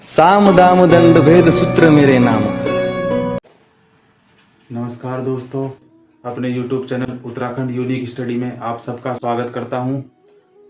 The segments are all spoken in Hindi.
साम दाम दंड भेद सूत्र मेरे नाम। नमस्कार दोस्तों, अपने YouTube channel Uttarakhand unique study में आप सबका स्वागत करता हूं।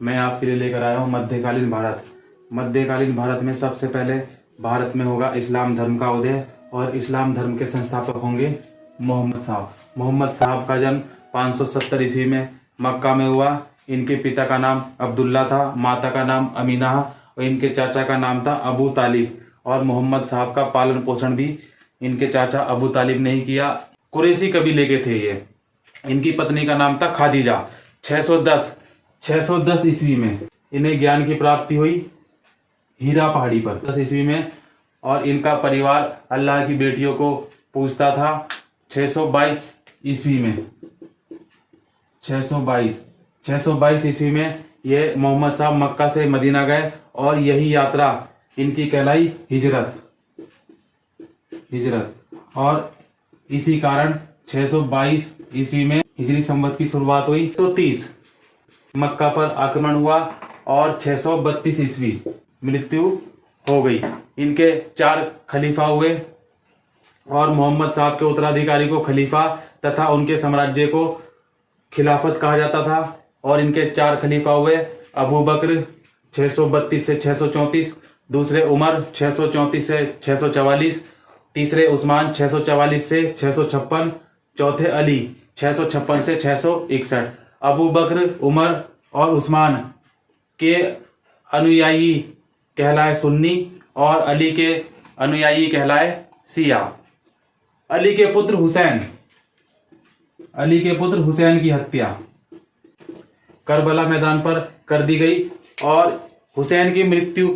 मैं आपके लिए लेकर आया हूं मध्यकालीन भारत। मध्यकालीन भारत में सबसे पहले भारत में होगा इस्लाम धर्म का उदय और इस्लाम धर्म के संस्थापक होंगे मोहम्मद साहब। मोहम्मद साहब का जन्म 570 ईस्वी में मक्का में हुआ। इनके पिता का नाम अब्दुल्ला था, माता का नाम अमीना और इनके चाचा का नाम था अबू तालिब। और मोहम्मद साहब का पालन पोषण भी इनके चाचा अबू तालिब ने ही किया। कुरैशी कबीले के थे ये। इनकी पत्नी का नाम था खादीजा। 610 ईस्वी में इन्हें ज्ञान की प्राप्ति हुई हीरा पहाड़ी पर 10 ईस्वी में। और इनका परिवार अल्लाह की बेटियों को पूजता था। 622 ईस्वी में 622 ईस्वी में ये मोहम्मद साहब मक्का से मदीना गए और यही यात्रा इनकी कहलाई हिजरत। और इसी कारण 622 ईस्वी में हिजरी संवत की शुरुआत हुई। 130 मक्का पर आक्रमण हुआ और 632 ईस्वी मृत्यु हो गई। इनके 4 खलीफा हुए और मोहम्मद साहब के उत्तराधिकारी को खलीफा तथा उनके साम्राज्य को खिलाफत कहा जाता था। और इनके 4 खलीफा हुए अबू बकर 632 से 634, दूसरे उमर 634 से 644, तीसरे उस्मान 644 से 656, चौथे अली 656 से 661। अबू बकर, उमर और उस्मान के अनुयायी कहलाए सुन्नी और अली के अनुयायी कहलाए शिया। अली के पुत्र हुसैन की हत्या करबला मैदान पर कर दी गई और हुसैन की मृत्यु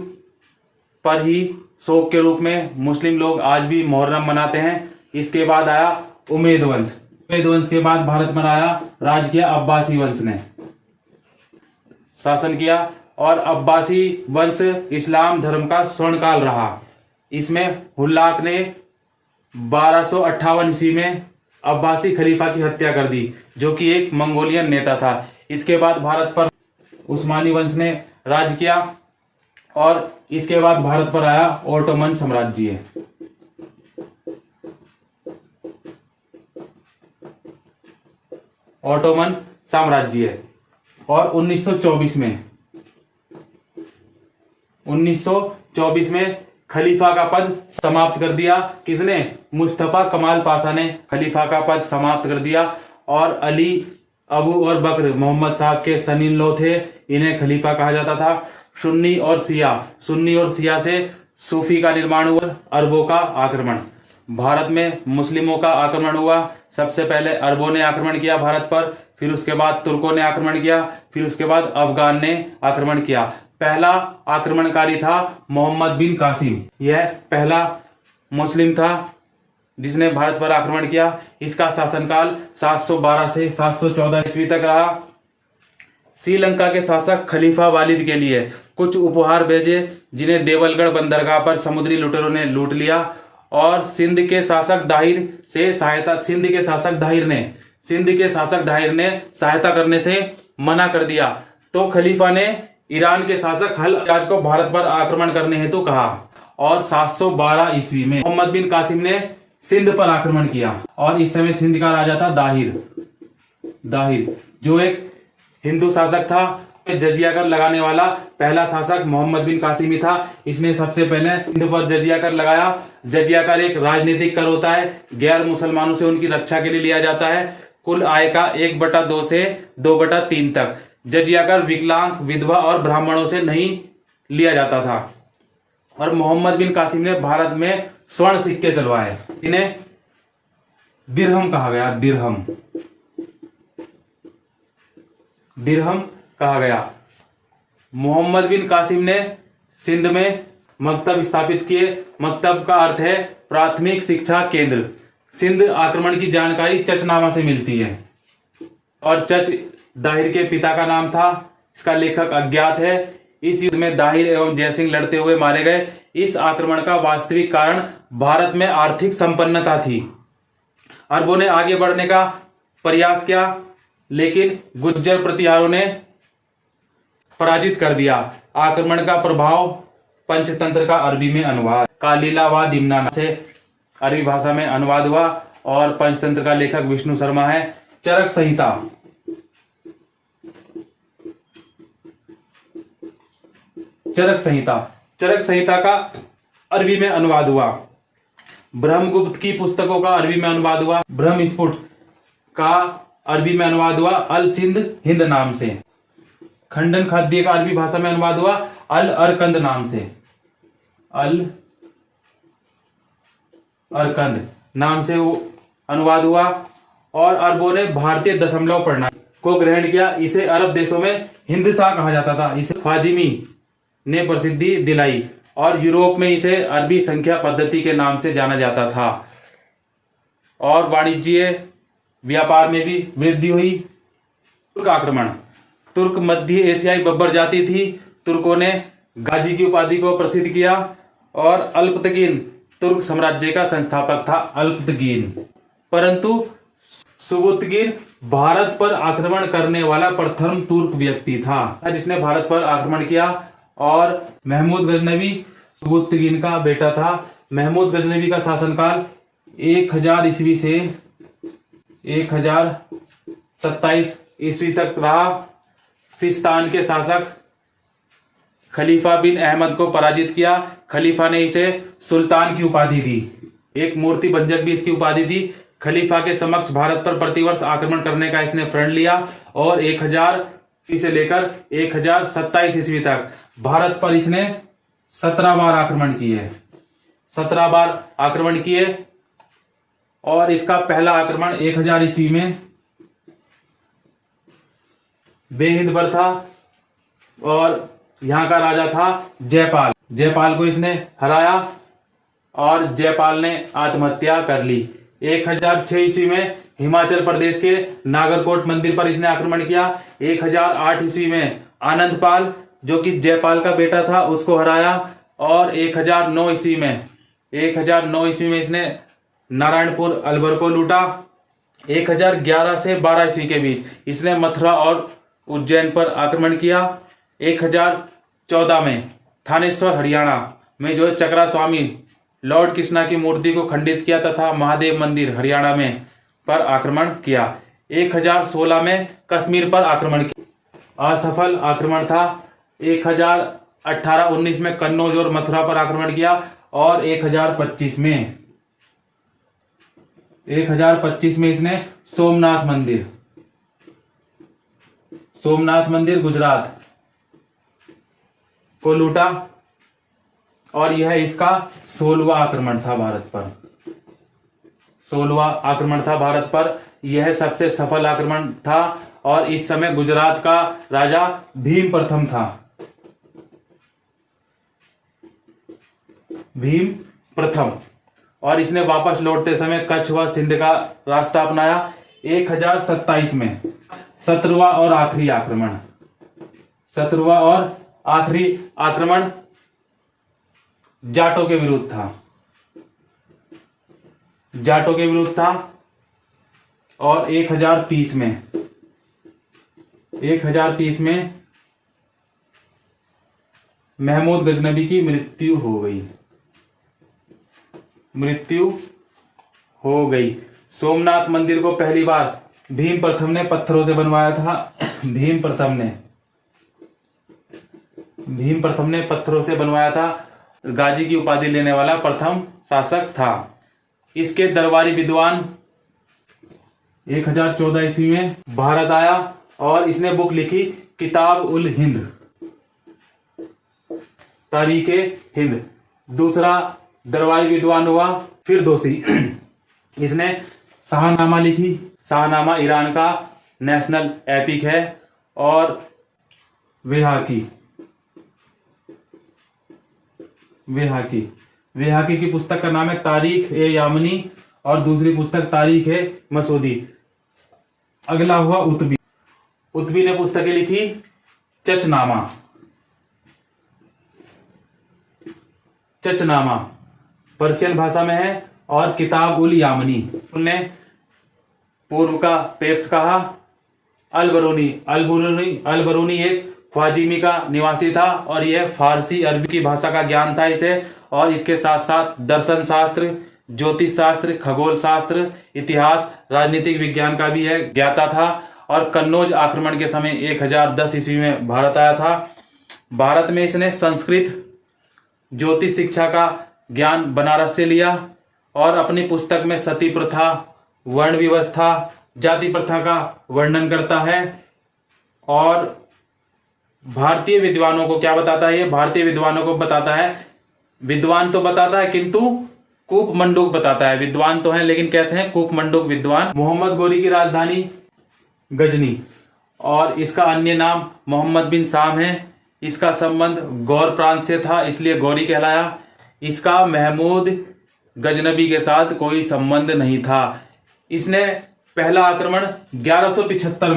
पर ही शोक के रूप में मुस्लिम लोग आज भी मुहर्रम मनाते हैं। इसके बाद आया उमैयद वंश के बाद भारत में आया राज किया अब्बासी वंश ने शासन किया। और अब्बासी वंश इस्लाम धर्म का स्वर्णकाल रहा। इसमें हुल्लाक ने 1258 ईस्वी में अब्बासी खलीफा की हत्या कर दी, जो कि एक मंगोलियन नेता था। इसके बाद भारत पर उस्मानी वंश ने राज किया और इसके बाद भारत पर आया ओटोमन साम्राज्य। और 1924 में खलीफा का पद समाप्त कर दिया। किसने? मुस्तफा कमाल पाशा ने खलीफा का पद समाप्त कर दिया। और अली, अबू और बकर मोहम्मद साहब के सन इन लॉ थे, इन्हें खलीफा कहा जाता था। सुन्नी और शिया से सूफी का निर्माण हुआ। अरबों का आक्रमण, भारत में मुस्लिमों का आक्रमण हुआ। सबसे पहले अरबों ने आक्रमण किया भारत पर, फिर उसके बाद तुर्कों ने आक्रमण किया, फिर उसके बाद अफगान ने आक्रमण किया। पहला आक्रमणकारी था मोहम्मद बिन कासिम। यह पहला मुस्लिम था जिसने भारत पर आक्रमण किया। इसका शासनकाल 712 से 714 ईस्वी तक रहा। श्रीलंका के शासक खलीफा वालिद के लिए कुछ उपहार भेजे, जिन्हें देवलगढ़ बंदरगाह पर समुद्री लुटेरों ने लूट लिया। और सिंध के शासक दाहिर ने सहायता करने से मना कर दिया। तो खलीफा ने ईरान के शासक हल्लाज को भारत पर आक्रमण करने हेतु कहा। और 712 ईस्वी में मोहम्मद बिन कासिम ने सिंध पर आक्रमण किया। और इस समय सिंध का राजा था दाहिर, जो एक हिंदू शासक था। जजिया कर लगाने वाला पहला शासक मोहम्मद बिन कासिम ही था। इसने सबसे पहले सिंध पर जजिया कर लगाया। जजिया कर एक राजनीतिक कर होता है, गैर मुसलमानों से उनकी रक्षा के लिए लिया जाता है। कुल आय का 1/2 से 2/3 तक। जजिया कर विकलांग, विधवा और ब्राह्मणों से नहीं लिया जाता था। और मोहम्मद बिन कासिम ने भारत में स्वर्ण सिक्के चलवाए, इन्हें दिरहम कहा गया। मोहम्मद बिन कासिम ने सिंध में मकतब स्थापित किए। मकतब का अर्थ है प्राथमिक शिक्षा केंद्र। सिंध आक्रमण की जानकारी चचनामा से मिलती है। और चच दाहिर के पिता का नाम था। इसका लेखक अज्ञात है। इस युद्ध में दाहिर एवं जयसिंह लड़ते हुए मारे गए। इस आक्रमण का वास्तविक कारण भारत में आर्थिक संपन्नता थी। अरबों ने आगे बढ़ने का प्रयास किया, लेकिन गुज्जर प्रतिहारों ने पराजित कर दिया। आक्रमण का प्रभाव पंचतंत्र का अरबी में अनुवाद, कालीला व दिमना से अरबी भाषा में अनुवाद हुआ और पंचतंत्र का लेखक विष्णु शर्मा है। चरक संहिता, चरक संहिता का अरबी में अनुवाद हुआ। ब्रह्मगुप्त की पुस्तकों का अरबी में अनुवाद हुआ। ब्रह्म स्फुट का अरबी में अनुवाद हुआ अल सिंध हिंद नाम से। खंडन खाद्य का अरबी भाषा में अनुवाद हुआ अल अरकंद नाम से। अल अरकंद नाम से वो अनुवाद हुआ और अरबों ने भारतीय दशमलव प्रणाली को ग्रहण किया। इसे अरब देशों में हिंदसा कहा जाता था। इसे ख्वाजिमी ने प्रसिद्धि दिलाई और यूरोप में इसे अरबी संख्या पद्धति के नाम से जाना जाता था। और वाणिज्य व्यापार में भी वृद्धि हुई। तुर्क आक्रमण, तुर्क मध्य एशियाई बब्बर जाति थी। तुर्कों ने गाजी की उपाधि को प्रसिद्ध किया और अल्पतकीन तुर्क साम्राज्य का संस्थापक था अल्पतकीन। परंतु सुबुतकीन भारत पर आक्रमण करने वाला प्रथम तुर्क व्यक्ति था जिसने भारत पर आक्रमण किया। और महमूद गजनवी सुबुतकीन का बेटा था। महमूद गजनवी का शासनकाल 1000 ईस्वी से 1027 ईस्वी तक रहा। सिस्तान के शासक खलीफा बिन अहमद को पराजित किया। खलीफा ने इसे सुल्तान की उपाधि दी। एक मूर्ति भंजक भी इसकी उपाधि दी। खलीफा के समक्ष भारत पर प्रतिवर्ष आक्रमण करने का इसने प्रण लिया और 1000 से लेकर 1027 ईस्वी तक भारत पर इसने 17 बार आक्रमण किए। 17 बार आक्रमण किए और इसका पहला आक्रमण 1000 ईस्वी में बेहिंदबर था और यहाँ का राजा था जयपाल। जयपाल को इसने हराया और जयपाल ने आत्महत्या कर ली। 1006 ईस्वी में हिमाचल प्रदेश के नागरकोट मंदिर पर इसने आक्रमण किया। 1008 ईस्वी में आनंदपाल जो कि जयपाल का बेटा था उसको हराया और 1009 ईस्वी में इसने नारायणपुर अलवर को लूटा। 1011 से 12 ईस्वी के बीच इसने मथुरा और उज्जैन पर आक्रमण किया। 1014 में थानेश्वर हरियाणा में जो चक्रा स्वामी लॉर्ड कृष्णा की मूर्ति को खंडित किया तथा महादेव मंदिर हरियाणा में पर आक्रमण किया। 1016 में कश्मीर पर आक्रमण किया, असफल आक्रमण था। 1018-19 में कन्नौज और मथुरा पर आक्रमण किया और 1025 में इसने सोमनाथ मंदिर गुजरात को लूटा और यह इसका 16वां आक्रमण था भारत पर। 16वां आक्रमण था भारत पर। यह सबसे सफल आक्रमण था और इस समय गुजरात का राजा भीम प्रथम था। भीम प्रथम और इसने वापस लौटते समय कच्छ व सिंध का रास्ता अपनाया। 1027 में 17वां और आखिरी आक्रमण जाटों के विरुद्ध था और 1030 में महमूद गजनबी की मृत्यु हो गई। सोमनाथ मंदिर को पहली बार भीम प्रथम ने पत्थरों से बनवाया था। भीम प्रथम ने पत्थरों से बनवाया था। गाजी की उपाधि लेने वाला प्रथम शासक था। इसके दरबारी विद्वान 1014 ईस्वी में भारत आया और इसने बुक लिखी किताब उल हिंद, तारीखे हिंद। दूसरा दरबारी विद्वान हुआ फिरदौसी। इसने शाहनामा लिखी। शाहनामा ईरान का नेशनल एपिक है। और वेहाकी की पुस्तक का नाम है तारीख ए यामनी और दूसरी पुस्तक तारीख है मसूदी। अगला हुआ उत्बी ने पुस्तकें लिखी चचनामा पर्शियन भाषा में है और किताब उल यामनी ने पूर्व का पेप्स कहा। अलबरूनी एक ख्वाजिमी का निवासी था और यह फारसी अरबी की भाषा का ज्ञान था इसे, और इसके साथ साथ दर्शन शास्त्र, ज्योतिष शास्त्र, खगोल शास्त्र, इतिहास, राजनीतिक विज्ञान का भी यह ज्ञाता था। और कन्नौज आक्रमण के समय 1010 ईस्वी में भारत आया था। भारत में इसने संस्कृत, ज्योतिष शिक्षा का ज्ञान बनारस से लिया और अपनी पुस्तक में सती प्रथा, वर्ण व्यवस्था, जाति प्रथा का वर्णन करता है। और भारतीय विद्वानों को क्या बताता है? ये भारतीय विद्वानों को बताता है, विद्वान तो बताता है किंतु कूप मंडूक बताता है। विद्वान तो हैं लेकिन कैसे हैं? कूप मंडूक विद्वान। मोहम्मद गोरी की राजधानी गजनी और इसका अन्य नाम मोहम्मद बिन साम है। इसका संबंध गौर प्रांत से था इसलिए गौरी कहलाया। इसका महमूद गजनबी के साथ कोई संबंध नहीं था। इसने पहला आक्रमण 1175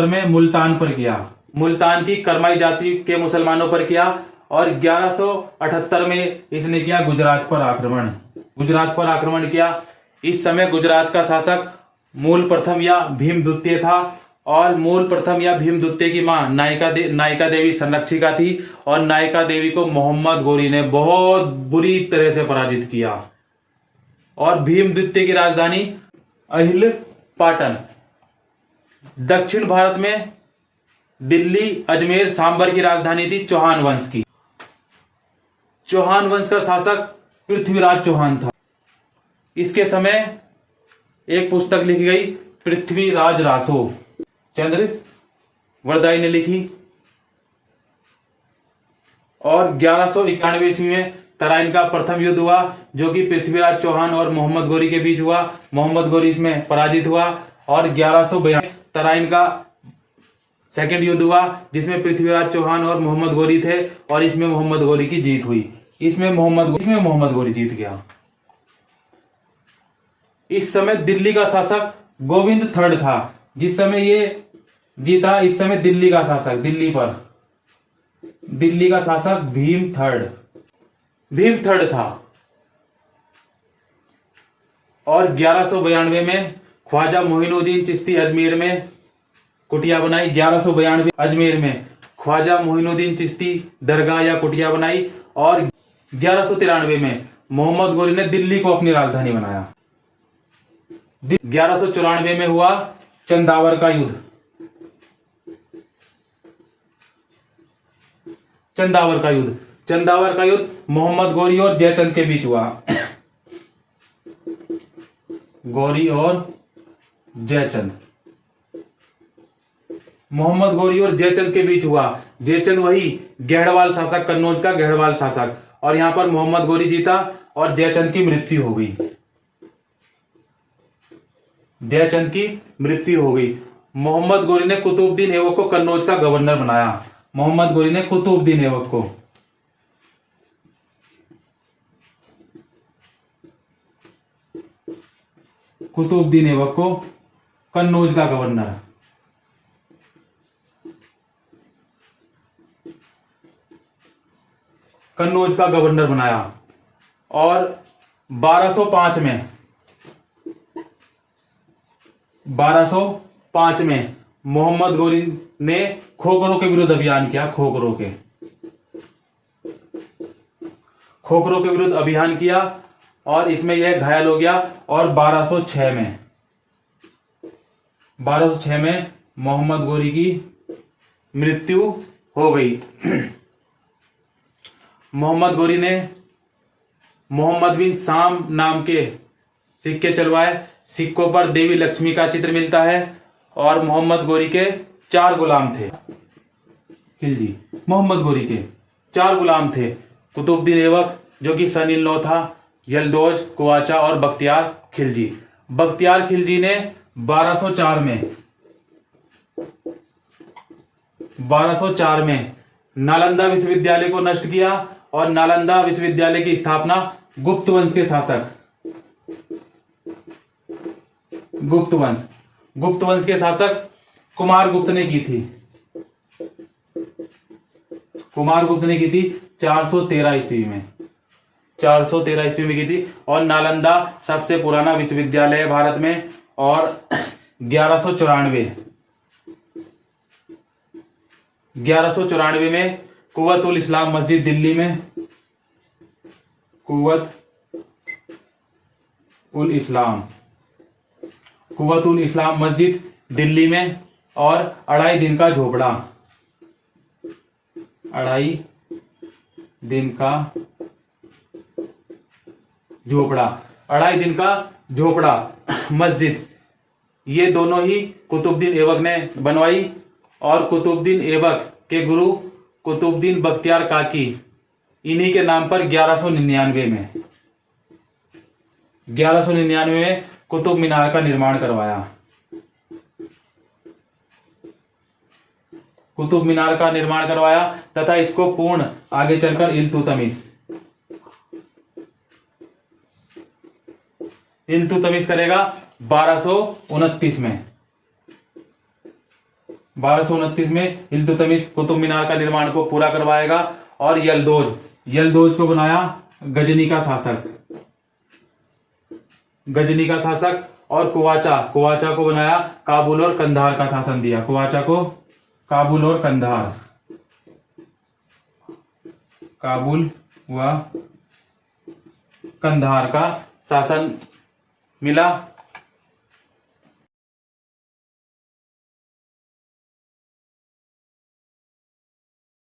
में मुल्तान पर किया, मुल्तान की करमाई जाति के मुसलमानों पर किया। और 1178 में इसने किया गुजरात पर आक्रमण किया। इस समय गुजरात का शासक मूल प्रथम या भीम द्वितीय था और मूल प्रथम या भीम द्वितीय की मां नायिका देवी संरक्षिका थी और नायिका देवी को मोहम्मद गोरी ने बहुत बुरी तरह से पराजित किया। और भीम द्वितीय की राजधानी अहिल पाटन। दक्षिण भारत में दिल्ली, अजमेर, सांबर की राजधानी थी चौहान वंश की। चौहान वंश का शासक पृथ्वीराज चौहान था। इसके समय एक पुस्तक लिखी गई, पृथ्वीराज रासो, चंद्र वरदाई ने लिखी। और 1191 ईस्वी में तराइन का प्रथम युद्ध हुआ जो कि पृथ्वीराज चौहान और मोहम्मद गोरी के बीच हुआ। मोहम्मद गोरी इसमें पराजित हुआ। और 1192 तराइन का सेकंड युद्ध हुआ जिसमें पृथ्वीराज चौहान और मोहम्मद गोरी थे और इसमें मोहम्मद गोरी की जीत हुई। इसमें मोहम्मद गोरी जीत गया। इस समय दिल्ली का शासक गोविंद थर्ड था। जिस समय ये जीता इस समय दिल्ली का शासक भीम थर्ड था। और 1192 में ख्वाजा मोइनुद्दीन चिश्ती अजमेर में कुटिया बनाई। 1192 अजमेर में ख्वाजा मोइनुद्दीन चिश्ती दरगाह या कुटिया बनाई। और 1193 में मोहम्मद गोरी ने दिल्ली को अपनी राजधानी बनाया। 1194 में हुआ चंदावर का युद्ध। चंदावर का युद्ध मोहम्मद गोरी और जयचंद के बीच हुआ। मोहम्मद गोरी और जयचंद के बीच हुआ। जयचंद वही गढ़वाल शासक, कन्नौज का गढ़वाल शासक। और यहां पर मोहम्मद गोरी जीता और जयचंद की मृत्यु हो गई। मोहम्मद गोरी ने कुतुबुद्दीन ऐबक को कन्नौज का गवर्नर बनाया। कुतुबुद्दीन ऐबक को कन्नौज का गवर्नर बनाया। और 1205 में मोहम्मद गोरी ने खोखरों के विरुद्ध अभियान किया। खोखरों के विरुद्ध अभियान किया और इसमें यह घायल हो गया। और 1206 में मोहम्मद गोरी की मृत्यु हो गई। मोहम्मद गोरी ने मोहम्मद बिन साम नाम के सिक्के चलवाए। सिक्कों पर देवी लक्ष्मी का चित्र मिलता है। और मोहम्मद गोरी के 4 गुलाम थे। खिलजी मोहम्मद गोरी के 4 गुलाम थे। कुतुबुद्दीन ऐबक जो कि सन इन लॉ था, यलदौज, कुवाचा और बख्तियार खिलजी। बख्तियार खिलजी ने 1204 में नालंदा विश्वविद्यालय को नष्ट किया। और नालंदा विश्वविद्यालय की स्थापना गुप्त वंश के शासक कुमार गुप्त ने की थी। 413 ईस्वी में की थी। और नालंदा सबसे पुराना विश्वविद्यालय है भारत में। और 1194 1194 में कुव्वत उल इस्लाम मस्जिद दिल्ली में, कुव्वत उल इस्लाम मस्जिद दिल्ली में, और 2.5 दिन का झोपड़ा, 2.5 दिन का झोपड़ा, 2.5 दिन का झोपड़ा मस्जिद, ये दोनों ही कुतुबुद्दीन ऐबक ने बनवाई। और कुतुबुद्दीन ऐबक के गुरु कुतुबुद्दीन बख्तियार काकी, इन्हीं के नाम पर 1199 में कुतुब मीनार का निर्माण करवाया। कुतुब मीनार का निर्माण करवाया तथा इसको पूर्ण आगे चलकर इल्तुतमिश करेगा 1229 में। 1229 में इल्तुतमिश कुतुब मीनार का निर्माण को पूरा करवाएगा। और यलदौज को बनाया गजनी का शासक, और कुवाचा को बनाया काबुल और कंधार का शासन दिया। कुवाचा को काबुल और काबुल व कंधार का शासन मिला।